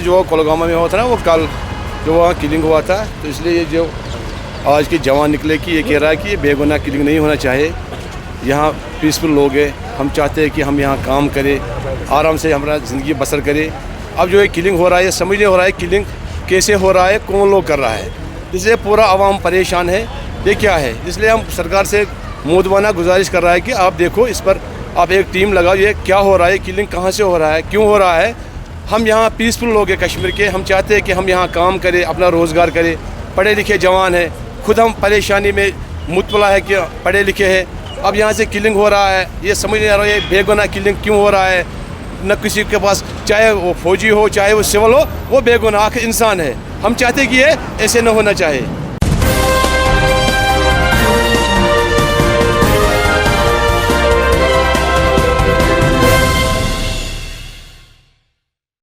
जो कोलगामा में हुआ था ना, वो कल जो वहाँ किलिंग हुआ था, तो इसलिए ये जो आज के जवान निकले कि ये कह रहा है कि ये बेगुनाह किलिंग नहीं होना चाहिए। यहाँ पीसफुल लोग हैं, हम चाहते हैं कि हम यहाँ काम करें, आराम से हमारा ज़िंदगी बसर करें। अब जो ये किलिंग हो रहा है, समझ नहीं हो रहा है किलिंग कैसे हो रहा है, कौन लोग कर रहा है, इसलिए पूरा आवाम परेशान है। ये क्या है, इसलिए हम सरकार से मुद्दवाना गुजारिश कर रहा है कि आप देखो, इस पर आप एक टीम लगाओ, ये क्या हो रहा है, किलिंग कहाँ से हो रहा है, क्यों हो रहा है। हम यहाँ पीसफुल लोग हैं कश्मीर के, हम चाहते हैं कि हम यहाँ काम करें, अपना रोज़गार करें, पढ़े लिखे जवान हैं, खुद हम परेशानी में मुतला है कि पढ़े लिखे हैं। अब यहाँ से किलिंग हो रहा है, ये समझ नहीं आ रहा है ये बेगुनाह किलिंग क्यों हो रहा है। न किसी के पास, चाहे वो फौजी हो चाहे वो सिविल हो, वो बेगुनाह इंसान है। हम चाहते हैं कि ये ऐसे न होना चाहिए।